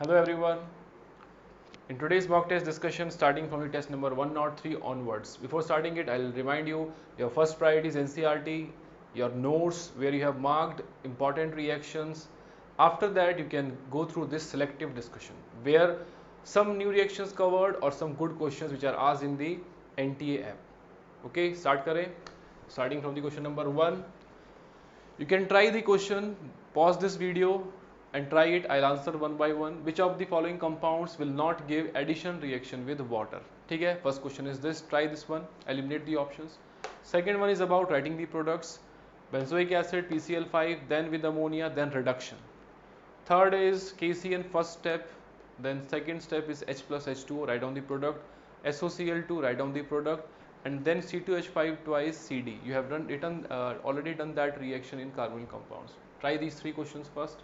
Hello everyone. In today's mock test discussion, starting from the test number 103 onwards. Before starting it, I'll remind you your first priority is NCERT, your notes where you have marked important reactions. After that, you can go through this selective discussion where some new reactions covered or some good questions which are asked in the NTA app. Okay, start kare. Starting from the question number 1. You can try the question, pause this video and try it. I'll answer one by one. Which of the following compounds will not give addition reaction with water? ठीक है, first question is this. Try this one. Eliminate the options. Second one is about writing the products. Benzoic acid, PCl5, then with ammonia, then reduction. Third is KCN first step. Then second step is H plus H2O, write down the product. SOCl2, write down the product. And then C2H5 twice CD. You have already done that reaction in carbonyl compounds. Try these three questions first.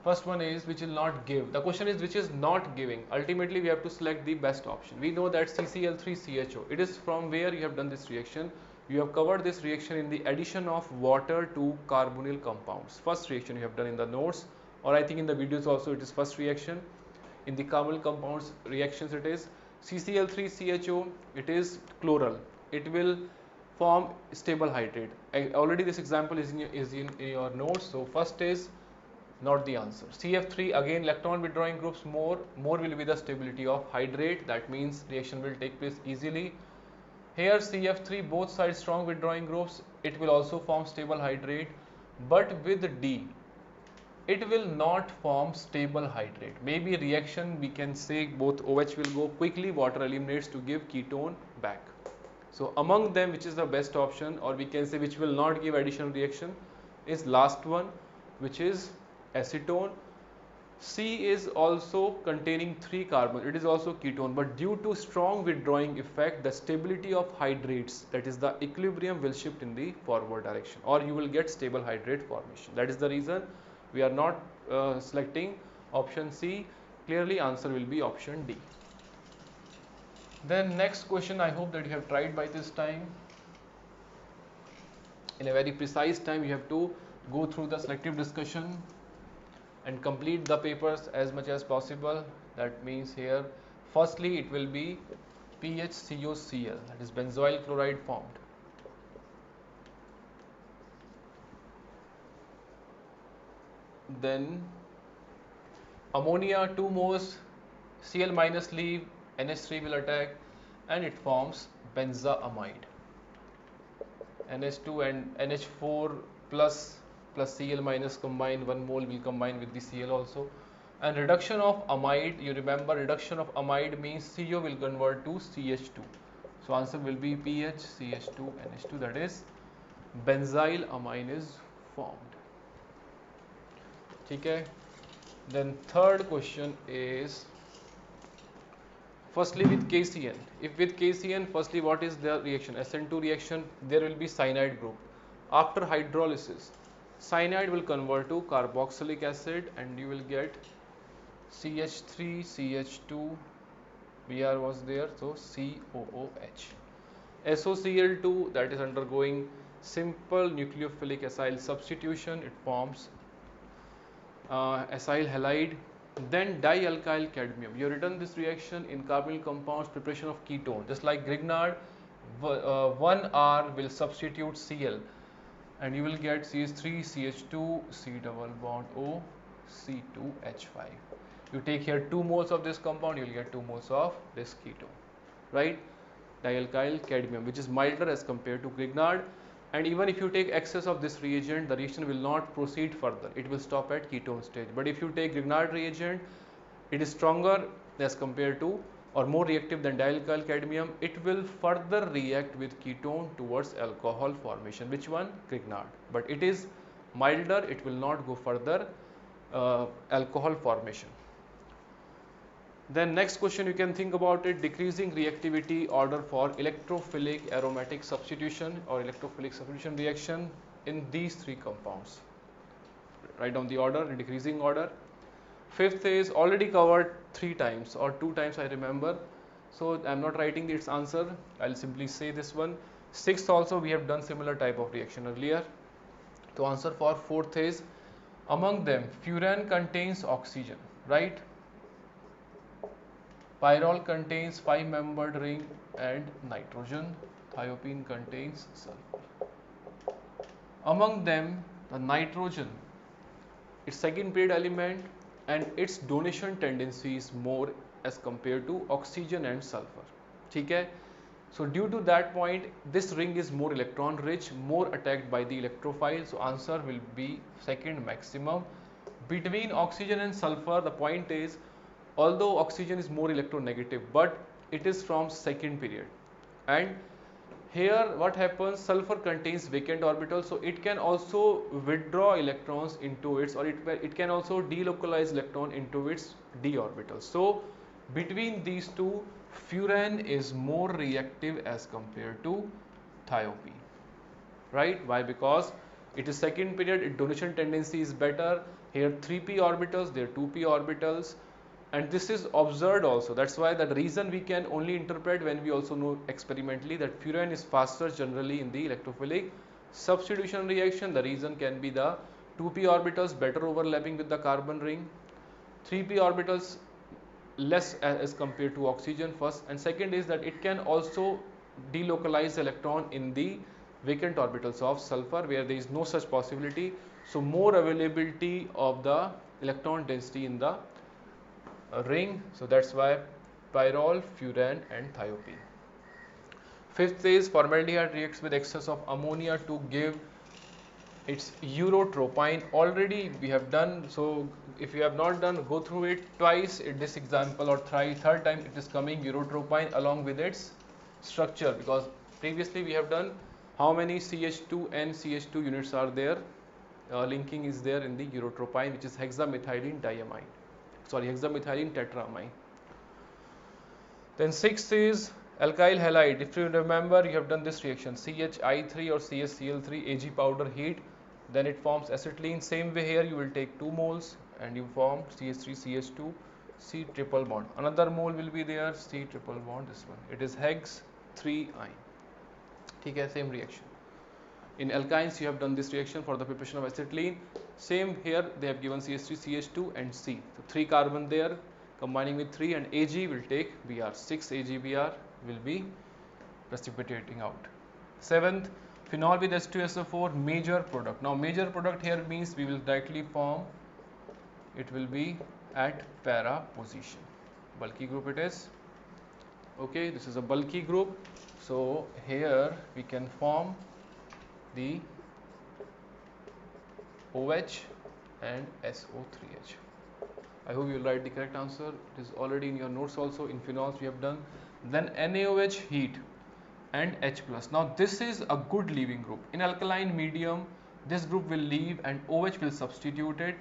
First one is which will not give. The question is which is not giving. Ultimately, we have to select the best option. We know that CCl3CHO. It is from where you have done this reaction. You have covered this reaction in the addition of water to carbonyl compounds. First reaction you have done in the notes, or I think in the videos also it is first reaction. In the carbonyl compounds reactions it is CCl3CHO. It is chloral. It will form stable hydrate. Already this example is in your notes. So first is not the answer. CF3 again electron withdrawing groups more will be the stability of hydrate. That means reaction will take place easily. Here CF3 both sides strong withdrawing groups. It will also form stable hydrate, but with D it will not form stable hydrate. Maybe reaction we can say both OH will go quickly, water eliminates to give ketone back. So among them which is the best option, or we can say which will not give additional reaction, is last one, which is acetone. C is also containing 3 carbons. It is also ketone, but due to strong withdrawing effect, the stability of hydrates, that is the equilibrium, will shift in the forward direction, or you will get stable hydrate formation. That is the reason we are not selecting option C. Clearly answer will be option D. Then next question, I hope that you have tried by this time. In a very precise time you have to go through the selective discussion and complete the papers as much as possible. That means here firstly it will be PHCOCl, that is benzoyl chloride formed. Then ammonia 2 moles, Cl minus leave, NH3 will attack and it forms benzaamide. NH2 and NH4 plus Cl minus combine, 1 mole will combine with the Cl also. And reduction of amide, you remember reduction of amide means CO will convert to CH2. So answer will be PHCH2 NH2, that is benzyl amine is formed. Okay. Then third question is firstly with KCN. If with KCN, firstly what is the reaction? SN2 reaction, there will be cyanide group. After hydrolysis, cyanide will convert to carboxylic acid and you will get CH3, CH2, Br was there, so COOH. SOCl2, that is undergoing simple nucleophilic acyl substitution, it forms acyl halide. Then dialkyl cadmium. You have written this reaction in carbonyl compounds, preparation of ketone. Just like Grignard, 1R will substitute Cl and you will get CH3, CH2, C double bond O, C2H5. You take here 2 moles of this compound, you will get 2 moles of this ketone, right? Dialkyl cadmium, which is milder as compared to Grignard. And even if you take excess of this reagent, the reaction will not proceed further. It will stop at ketone stage. But if you take Grignard reagent, it is stronger as compared to or more reactive than dialkyl cadmium. It will further react with ketone towards alcohol formation. Which one? Grignard. But it is milder. It will not go further alcohol formation. Then next question you can think about it, decreasing reactivity order for electrophilic aromatic substitution or electrophilic substitution reaction in these 3 compounds. Write down the order in decreasing order. Fifth is already covered 3 times or 2 times I remember. So I am not writing its answer, I will simply say this one. Sixth also we have done similar type of reaction earlier. So answer for fourth is among them furan contains oxygen. right? Pyrrole contains 5-membered ring and nitrogen. Thiophene contains sulfur. Among them, the nitrogen, its second period element, and its donation tendency is more as compared to oxygen and sulfur. Okay? So due to that point, this ring is more electron rich, more attacked by the electrophile. So answer will be second maximum. Between oxygen and sulfur, the point is, although oxygen is more electronegative, but it is from second period. And here what happens, sulfur contains vacant orbitals, so it can also withdraw electrons into its, or it can also delocalize electron into its d orbital. So between these two, furan is more reactive as compared to thiophene, right? Why? Because it is second period, its donation tendency is better. Here 3p orbitals, there 2p orbitals, and this is observed also. That's why that reason we can only interpret when we also know experimentally that furan is faster generally in the electrophilic substitution reaction. The reason can be the 2p orbitals better overlapping with the carbon ring, 3p orbitals less as compared to oxygen first, and second is that it can also delocalize electron in the vacant orbitals of sulfur where there is no such possibility. So more availability of the electron density in the ring. So that's why pyrrole, furan and thiophene. Fifth is formaldehyde reacts with excess of ammonia to give its urotropine. Already we have done, so if you have not done, go through it twice in this example, or third time it is coming urotropine along with its structure, because previously we have done how many CH2 and CH2 units are there, linking is there in the urotropine, which is hexamethylene diamine, sorry, hexamethylene tetramine. Then sixth is alkyl halide. If you remember, you have done this reaction, CHI3 or CHCl3 Ag powder heat, then it forms acetylene. Same way here, you will take 2 moles and you form CH3CH2 C triple bond. Another mole will be there, C triple bond, this one. It is hex 3 ion. Okay, same reaction. In alkynes, you have done this reaction for the preparation of acetylene. Same here, they have given CH3CH2 and C. So 3 carbon there, combining with 3, and Ag will take Br. 6 AgBr will be precipitating out. Seventh, phenol with H2SO4, major product. Now major product here means we will directly form, it will be at para position. Bulky group it is. Okay, this is a bulky group. So here we can form the OH and SO3H. I hope you will write the correct answer. It is already in your notes also. In phenols we have done. Then NaOH heat and H plus. Now this is a good leaving group. In alkaline medium, this group will leave and OH will substitute it,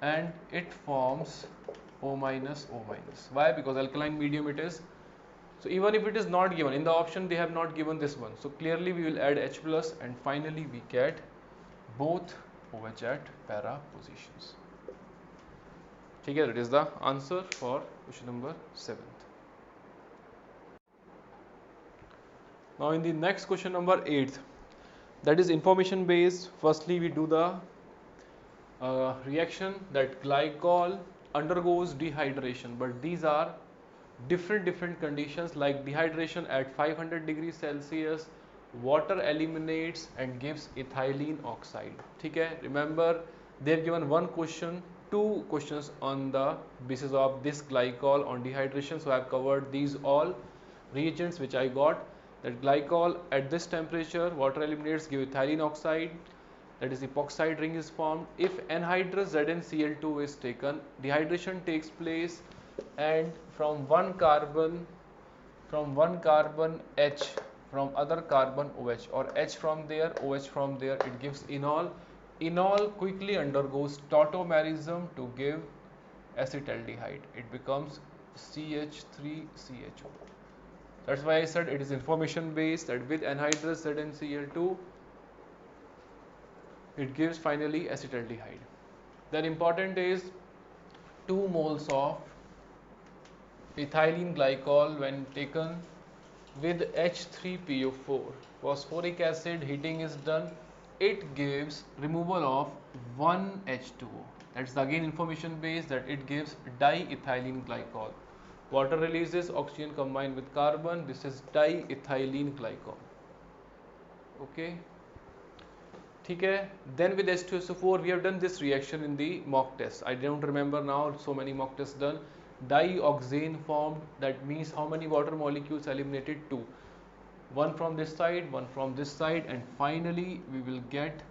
and it forms O minus O minus. Why? Because alkaline medium it is. So even if it is not given in the option, they have not given this one. So clearly we will add H plus, and finally we get both OH at para positions. Okay, that is the answer for question number 7th. Now in the next question number 8th, that is information based. Firstly we do the reaction that glycol undergoes dehydration, but these are different conditions. Like dehydration at 500 degrees Celsius, water eliminates and gives ethylene oxide. Okay, remember they have given one question, 2 questions on the basis of this glycol on dehydration. So I have covered these all reagents which I got, that glycol at this temperature, water eliminates, give ethylene oxide, that is epoxide ring is formed. If anhydrous ZnCl2 is taken, dehydration takes place, and from one carbon H, from other carbon OH, or H from there, OH from there, it gives enol. Enol quickly undergoes tautomerism to give acetaldehyde. It becomes CH3CHO. That's why I said it is information based, that with anhydrous ZnCl2 it gives finally acetaldehyde. Then important is 2 moles of ethylene glycol when taken with H3PO4. Phosphoric acid heating is done, it gives removal of 1 H2O. That's again information based, that it gives diethylene glycol. Water releases oxygen combined with carbon. This is diethylene glycol. Okay. ठीक है. Then with H2SO4 we have done this reaction in the mock test. I don't remember now, so many mock tests done. Dioxane formed. That means how many water molecules eliminated? 2. One from this side, one from this side, and finally we will get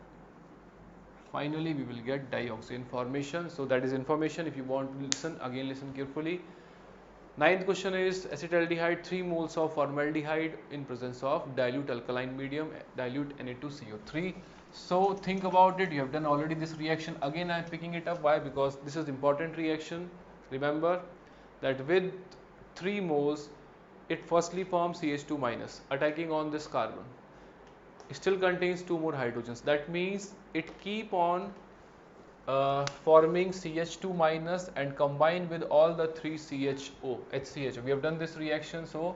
dioxane formation. So that is information. If you want to listen again, listen carefully. Ninth question is acetaldehyde, 3 moles of formaldehyde in presence of dilute alkaline medium, dilute Na2CO3. So think about it. You have done already this reaction. Again I am picking it up. Why? Because this is important reaction. Remember that with 3 moles it firstly forms CH2 minus, attacking on this carbon. It still contains 2 more hydrogens. That means it keep on forming CH2 minus and combine with all the 3 HCHO. We have done this reaction, so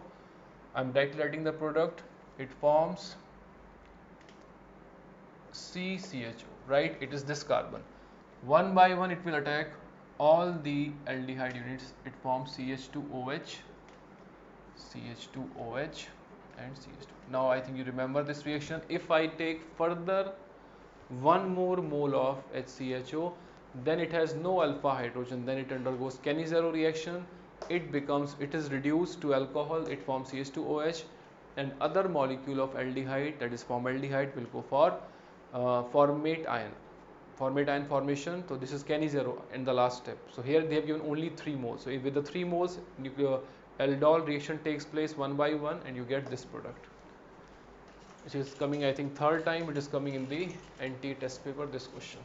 I am directly writing the product. It forms CCHO, right? It is this carbon. One by one it will attack all the aldehyde units. It forms CH2OH, CH2OH and CH2. Now I think you remember this reaction. If I take further 1 more mole of HCHO, then it has no alpha hydrogen, then it undergoes Cannizzaro reaction. It is reduced to alcohol, it forms CH2OH, and other molecule of aldehyde, that is formaldehyde, will go for formate ion formation. So this is Cannizzaro in the last step. So here they have given only 3 moles. So with the 3 moles, aldol reaction takes place one by one and you get this product, which is coming, I think, third time it is coming in the NT test paper, this question.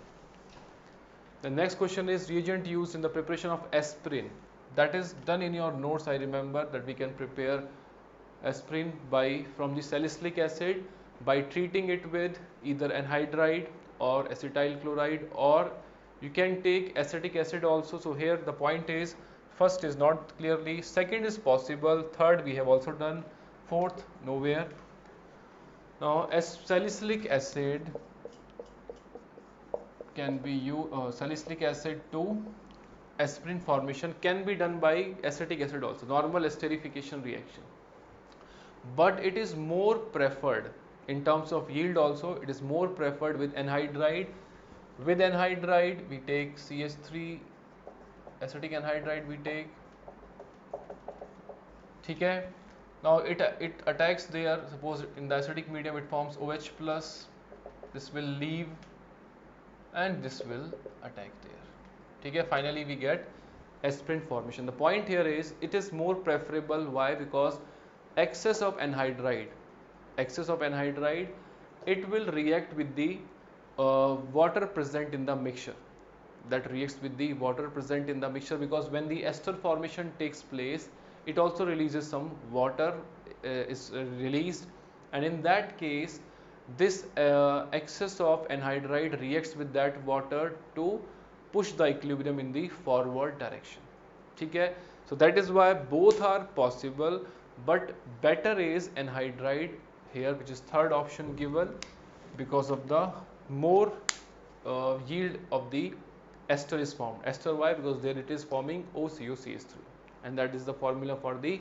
The next question is reagent used in the preparation of aspirin. That is done in your notes. I remember that we can prepare aspirin from the salicylic acid by treating it with either anhydride or acetyl chloride, or you can take acetic acid also. So here the point is, first is not clearly, second is possible, third we have also done, fourth nowhere. Now as salicylic acid can be used, salicylic acid to aspirin formation can be done by acetic acid also, normal esterification reaction, but it is more preferred in terms of yield also, it is more preferred with anhydride. With anhydride we take CH3, acetic anhydride we take, okay. Now it attacks there, suppose in the acidic medium it forms OH plus, this will leave and this will attack there, okay. Finally we get aspirin formation. The point here is it is more preferable. Why? Because excess of anhydride, it will react with the water present in the mixture, because when the ester formation takes place, it also releases some water, is released, and in that case this excess of anhydride reacts with that water to push the equilibrium in the forward direction, okay. So that is why both are possible, but better is anhydride here, which is third option given, because of the more yield of the ester is formed. Ester, why? Because there it is forming OCOCH3, and that is the formula for the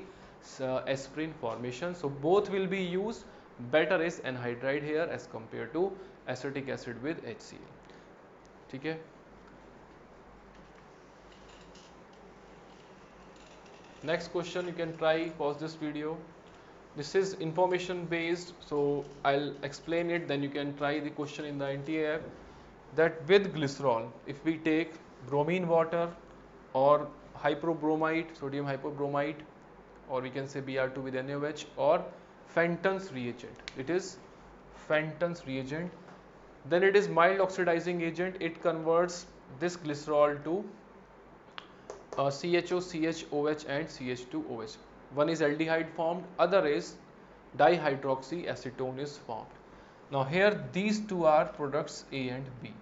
aspirin formation. So both will be used. Better is anhydride here as compared to acetic acid with HCl, okay. Next question, you can try, pause this video. This is information based, so I'll explain it, then you can try the question in the NTA app. That with glycerol, if we take bromine water or hypobromite, sodium hypobromite, or we can say Br2 with NaOH, or Fenton's reagent, it is Fenton's reagent, then it is mild oxidizing agent. It converts this glycerol to CHO, CHOH and CH2OH. One is aldehyde formed, other is dihydroxyacetone is formed. Now here these two are products A and B.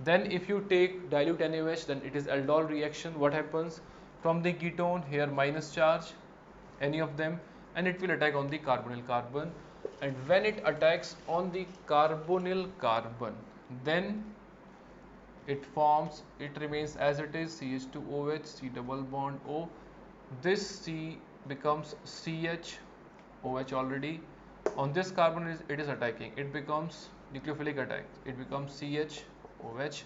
Then if you take dilute NaOH, then it is aldol reaction. What happens? From the ketone, here minus charge, any of them, and it will attack on the carbonyl carbon, and when it attacks on the carbonyl carbon, then it remains as it is, CH2OH, C double bond O. This C becomes CHOH already. On this carbon it is attacking, it becomes nucleophilic attack, it becomes CHOH.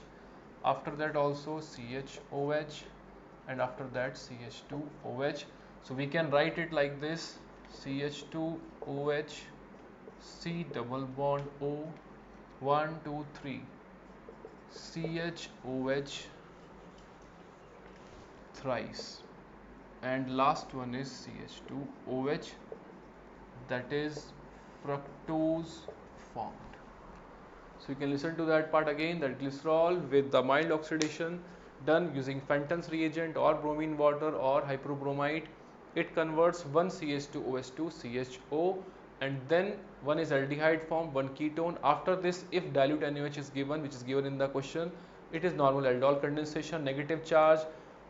After that also CHOH, and after that CH2OH. So we can write it like this: CH2OH, C double bond O, 1 2 3, CHOH thrice, and last one is CH2OH, that is fructose formed. So you can listen to that part again, that glycerol with the mild oxidation done using Fenton's reagent or bromine water or hypobromite, it converts one CH2OH to CHO, and then one is aldehyde form, one ketone. After this, if dilute NaOH is given, which is given in the question, it is normal aldol condensation, negative charge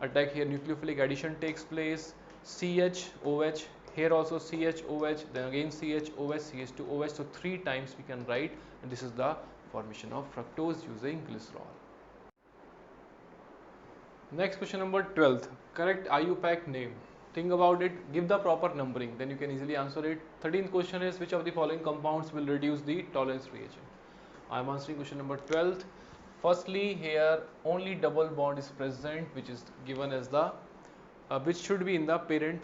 attack, here nucleophilic addition takes place, CHOH, here also CHOH, then again CHOH, CH2OH. So 3 times we can write, and this is the formation of fructose using glycerol. Next question number 12th, correct IUPAC name. Think about it, give the proper numbering, then you can easily answer it. 13th question is, which of the following compounds will reduce the tolerance reagent? I am answering question number 12th. Firstly, here only double bond is present, which is given as the which should be in the parent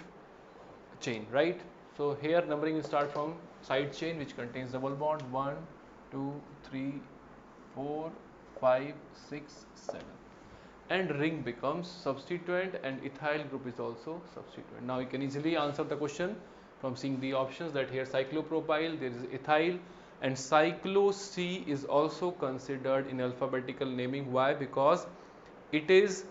chain, right? So here numbering will start from side chain, which contains double bond 1 2 3 4 5 6 7, and ring becomes substituent, and ethyl group is also substituent. Now you can easily answer the question from seeing the options, that here cyclopropyl, there is ethyl, and cyclo C is also considered in alphabetical naming. Why? Because it is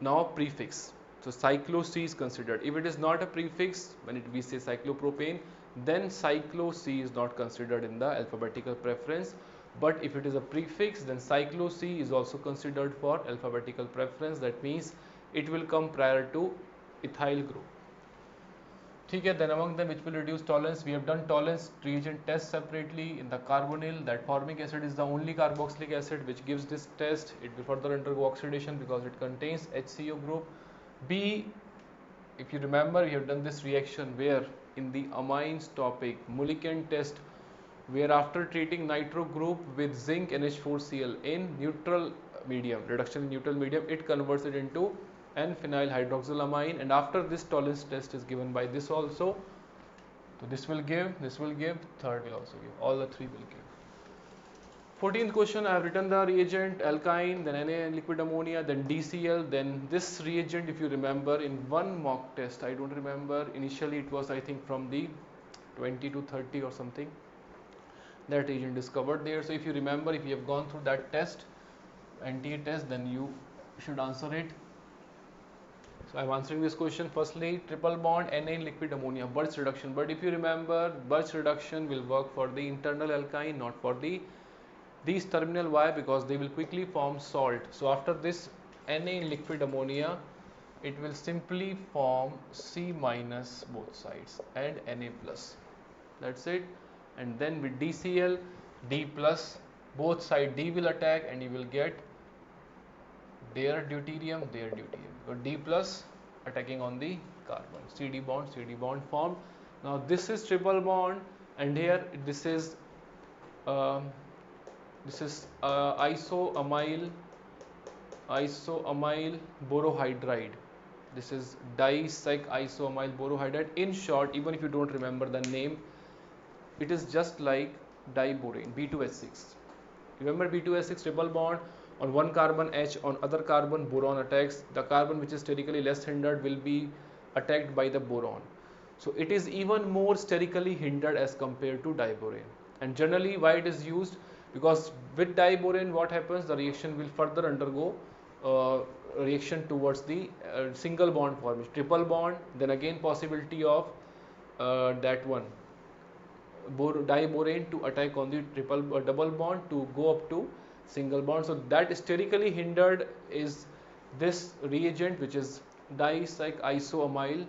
now prefix. So cyclo C is considered. If it is not a prefix, when we say cyclopropane, then cyclo C is not considered in the alphabetical preference. But if it is a prefix, then cyclo C is also considered for alphabetical preference. That means it will come prior to ethyl group. Okay, then among them, which will reduce tolerance, we have done tolerance reagent test separately. In the carbonyl, that formic acid is the only carboxylic acid which gives this test. It will further undergo oxidation because it contains HCO group. B, if you remember, we have done this reaction where in the amines topic, Mulliken test, where after treating nitro group with zinc NH4Cl in neutral medium, reduction in neutral medium, it converts it into N-phenyl hydroxylamine, and after this tolerance test is given by this also. So this will give, third will also give, all the 3 will give. 14th question, I have written the reagent alkyne, then Na and liquid ammonia, then DCl, then this reagent, if you remember, in one mock test, I don't remember, initially it was I think from the 20 to 30 or something, that reagent is covered there. So if you remember, if you have gone through that test, NTA test, then you should answer it. So I am answering this question. Firstly, triple bond Na in liquid ammonia, Birch reduction. But if you remember, Birch reduction will work for the internal alkyne, not for these terminal. Why? Because they will quickly form salt. So after this Na in liquid ammonia, it will simply form C minus both sides and Na plus. That's it. And then with DCl, D plus, both side D will attack, and you will get their deuterium. So D plus attacking on the carbon, CD bond formed. Now this is triple bond, and here this is isoamyl borohydride. This is disec isoamyl borohydride. In short, even if you don't remember the name, it is just like diborane, B2H6. Remember B2H6 triple bond, on one carbon H, on other carbon boron attacks. The carbon which is sterically less hindered will be attacked by the boron. So it is even more sterically hindered as compared to diborane. And generally, why it is used? Because with diborane, what happens? The reaction will further undergo reaction towards the single bond formation, triple bond, then again possibility of that one diborane to attack on the double bond to go up to single bond. So that sterically hindered is this reagent, which is disec isoamyl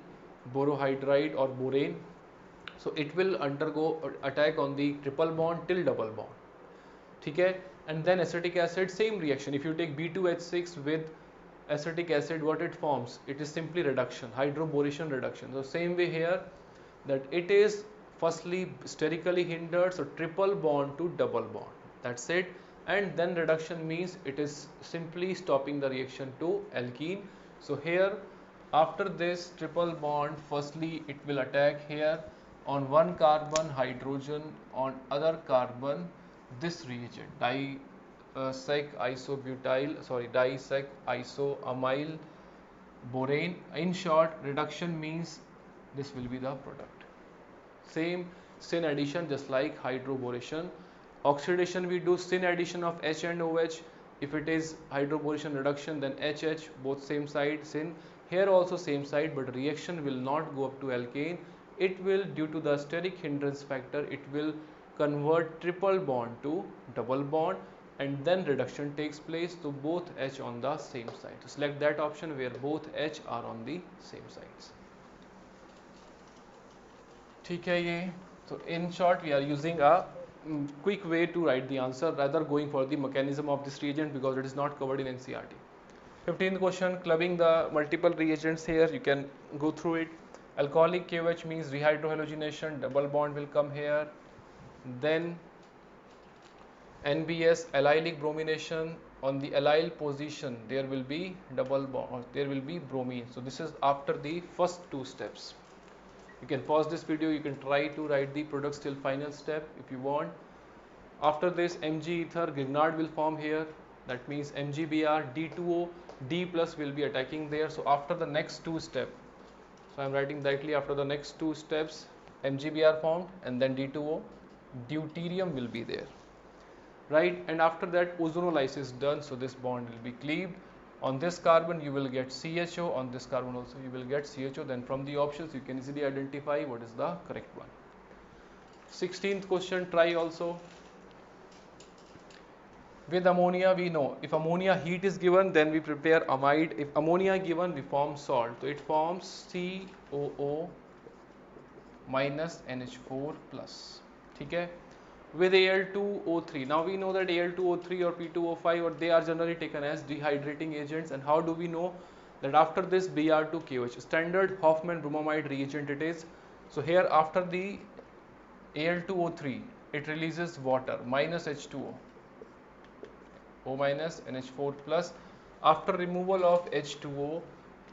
borohydride or borane. So it will undergo attack on the triple bond till double bond. Okay? and then acetic acid, same reaction. If you take B2H6 with acetic acid, what it forms? It is simply reduction, hydroboration reduction. So same way here, that it is firstly sterically hindered, so triple bond to double bond, that's it. And then reduction means it is simply stopping the reaction to alkene. So here after this triple bond, firstly it will attack here on one carbon hydrogen, on other carbon this reagent disec isoamyl borane. In short, reduction means this will be the product. Same syn addition, just like hydroboration. Oxidation, we do syn addition of H and OH. If it is hydroboration reduction, then HH, both same side, syn. Here also same side, but reaction will not go up to alkane. It will, due to the steric hindrance factor, it will convert triple bond to double bond, and then reduction takes place to both H on the same side. So select that option where both H are on the same sides. ठीक है ये. So in short, we are using a quick way to write the answer rather going for the mechanism of this reagent, because it is not covered in NCERT. 15th question, clubbing the multiple reagents. Here you can go through it. Alcoholic KOH means rehydrohalogenation, double bond will come here. Then NBS, allylic bromination, on the allyl position there will be double bond, or there will be bromine. So this is after the first two steps. You can pause this video, you can try to write the products till final step if you want. After this, Mg ether, Grignard will form here, that means MgBr, D2O, D plus will be attacking there. So after the next two steps, so I am writing directly after the next two steps, MgBr formed and then D2O, deuterium will be there, right? And after that ozonolysis done, so this bond will be cleaved. On this carbon you will get CHO, on this carbon also you will get CHO. Then from the options you can easily identify what is the correct one. 16th question, try also. With ammonia we know, if ammonia heat is given then we prepare amide. If ammonia given, we form salt. So it forms COO minus NH4 plus. Okay? With Al2O3. Now we know that Al2O3 or P2O5, or they are generally taken as dehydrating agents. And how do we know that? After this Br2KOH, standard Hofmann bromamide reagent it is. So here after the Al2O3, it releases water minus H2O, O minus NH4 plus. After removal of H2O,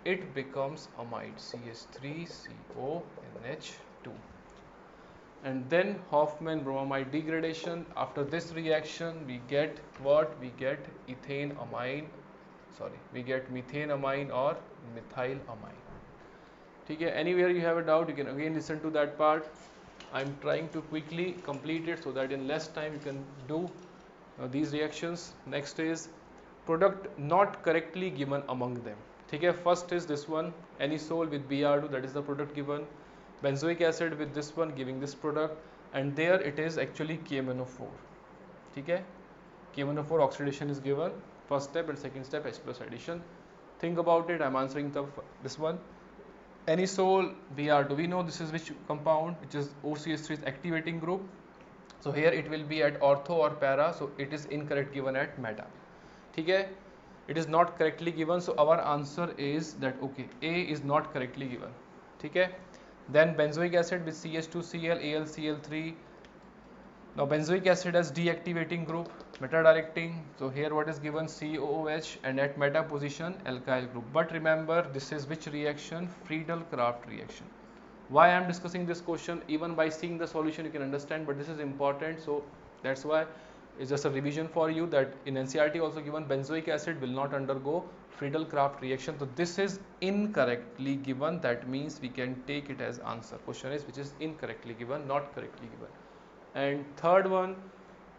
it becomes amide, CH3CONH2. And then Hofmann bromamide degradation. After this reaction we get what? We get methanamine or methylamine. Okay, anywhere you have a doubt you can again listen to that part. I am trying to quickly complete it so that in less time you can do these reactions. Next is product not correctly given among them. Okay, first is this one, anisole with Br2, that is the product given. Benzoic acid with this one giving this product, and there it is actually KMnO4. Okay, KMnO4 oxidation is given, first step, and second step H plus addition. Think about it, I am answering this one. Anisole Br2, we know this is which compound, which is OCH3 activating group. So here it will be at ortho or para, so it is incorrect given at meta. Okay, it is not correctly given, so our answer is that okay, A is not correctly given. Okay. Then benzoic acid with CH2Cl, AlCl3. Now benzoic acid has deactivating group, meta directing. So here what is given? COOH, and at meta position alkyl group. But remember, this is which reaction? Friedel-Crafts reaction. Why I am discussing this question? Even by seeing the solution you can understand, but this is important, so that's why it's just a revision for you, that in NCERT also given benzoic acid will not undergo Friedel-Crafts reaction. So this is incorrectly given, that means we can take it as answer. Question is which is incorrectly given, not correctly given. And third one,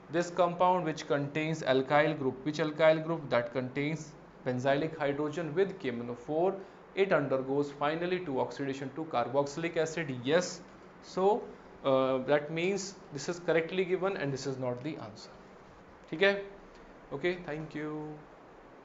this compound which contains alkyl group, which alkyl group? That contains benzylic hydrogen with KMnO4. It undergoes finally to oxidation to carboxylic acid. Yes, so that means this is correctly given and this is not the answer. Okay, thank you.